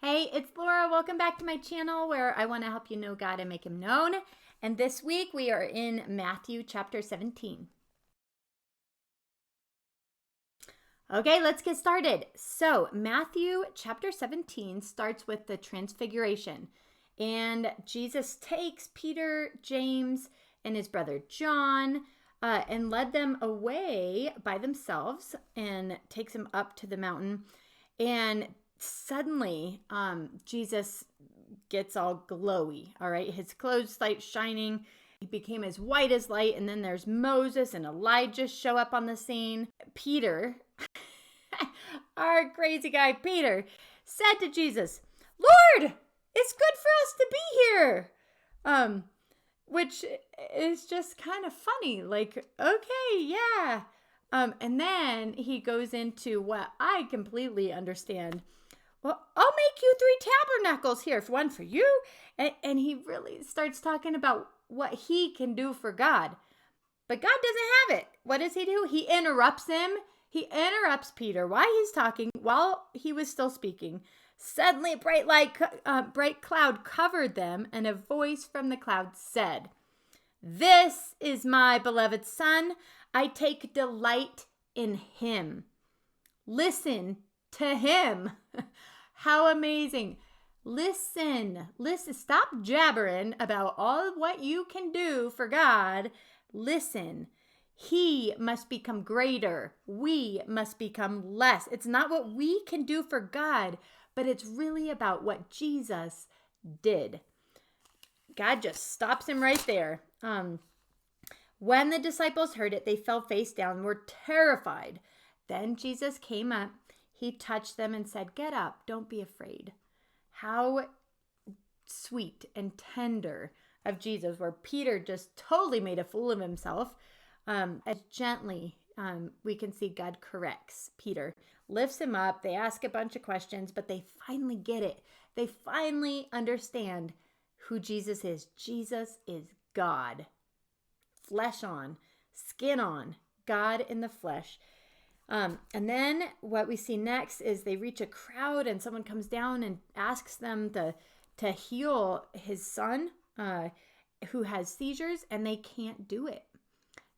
Hey, it's Laura. Welcome back to my channel where I want to help you know God and make him known. And this week we are in Matthew chapter 17. Okay, let's get started. So Matthew chapter 17 starts with the transfiguration. And Jesus takes Peter, James, and his brother John and led them away by themselves and takes them up to the mountain. And suddenly, Jesus gets all glowy, all right? His clothes start shining. He became as white as light. And then there's Moses and Elijah show up on the scene. Peter, our crazy guy Peter, said to Jesus, "Lord, it's good for us to be here." Which is just kind of funny. Like, okay, yeah. And then he goes into what I completely understand. Well, I'll make you 3 tabernacles here, one for you. And he really starts talking about what he can do for God. But God doesn't have it. What does he do? He interrupts him. He interrupts Peter while he's talking, while he was still speaking. Suddenly a bright cloud covered them, and a voice from the cloud said, "This is my beloved Son. I take delight in him. Listen to him." How amazing. Listen. Stop jabbering about all what you can do for God. Listen. He must become greater. We must become less. It's not what we can do for God, but it's really about what Jesus did. God just stops him right there. When the disciples heard it, they fell face down and were terrified. Then Jesus came up. He touched them and said, "Get up. Don't be afraid." How sweet and tender of Jesus, where Peter just totally made a fool of himself. As gently, we can see God corrects Peter, lifts him up. They ask a bunch of questions, but they finally get it. They finally understand who Jesus is. Jesus is God. Flesh on, skin on, God in the flesh. And then what we see next is they reach a crowd and someone comes down and asks them to heal his son who has seizures, and they can't do it.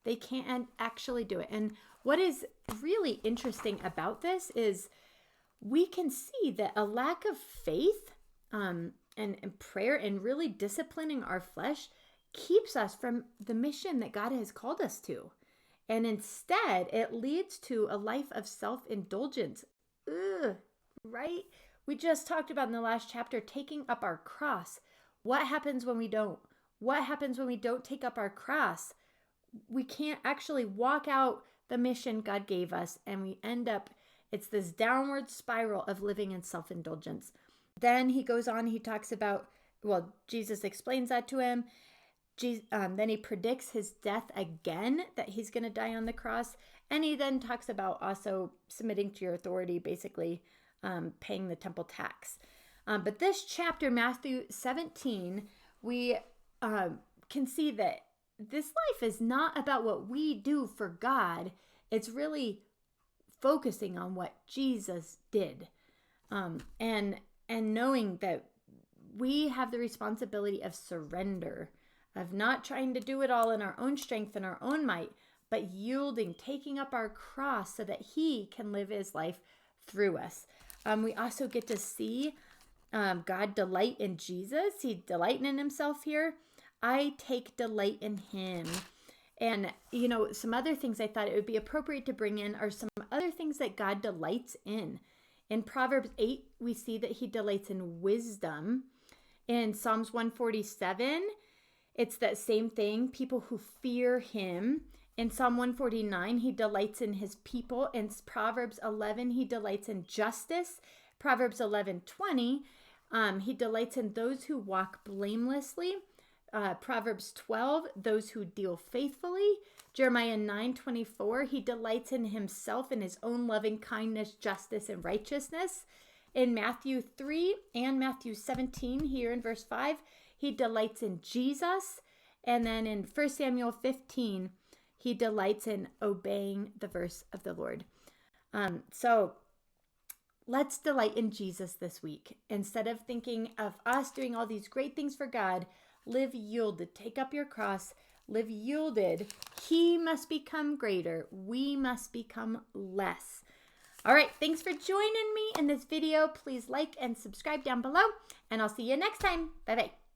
They can't actually do it. And what is really interesting about this is we can see that a lack of faith and prayer and really disciplining our flesh keeps us from the mission that God has called us to. And instead, it leads to a life of self-indulgence. Right? We just talked about in the last chapter, taking up our cross. What happens when we don't? What happens when we don't take up our cross? We can't actually walk out the mission God gave us, and we end up, it's this downward spiral of living in self-indulgence. Then he goes on, he talks about, well, Jesus explains that to him. Then he predicts his death again, that he's going to die on the cross. And he then talks about also submitting to your authority, basically paying the temple tax. But this chapter, Matthew 17, we can see that this life is not about what we do for God. It's really focusing on what Jesus did. And knowing that we have the responsibility of surrender, of not trying to do it all in our own strength and our own might, but yielding, taking up our cross so that he can live his life through us. We also get to see God delight in Jesus. He's delighting in himself here. I take delight in him. And, some other things I thought it would be appropriate to bring in are some other things that God delights in. In Proverbs 8, we see that he delights in wisdom. In Psalms 147, it's that same thing, people who fear him. In Psalm 149, he delights in his people. In Proverbs 11, he delights in justice. Proverbs 11:20, he delights in those who walk blamelessly. Proverbs 12, those who deal faithfully. Jeremiah 9:24, he delights in himself and his own loving kindness, justice, and righteousness. In Matthew 3 and Matthew 17, here in verse 5, he delights in Jesus. And then in 1 Samuel 15, he delights in obeying the verse of the Lord. So let's delight in Jesus this week. Instead of thinking of us doing all these great things for God, live yielded. Take up your cross, live yielded. He must become greater. We must become less. All right, thanks for joining me in this video. Please like and subscribe down below, and I'll see you next time. Bye-bye.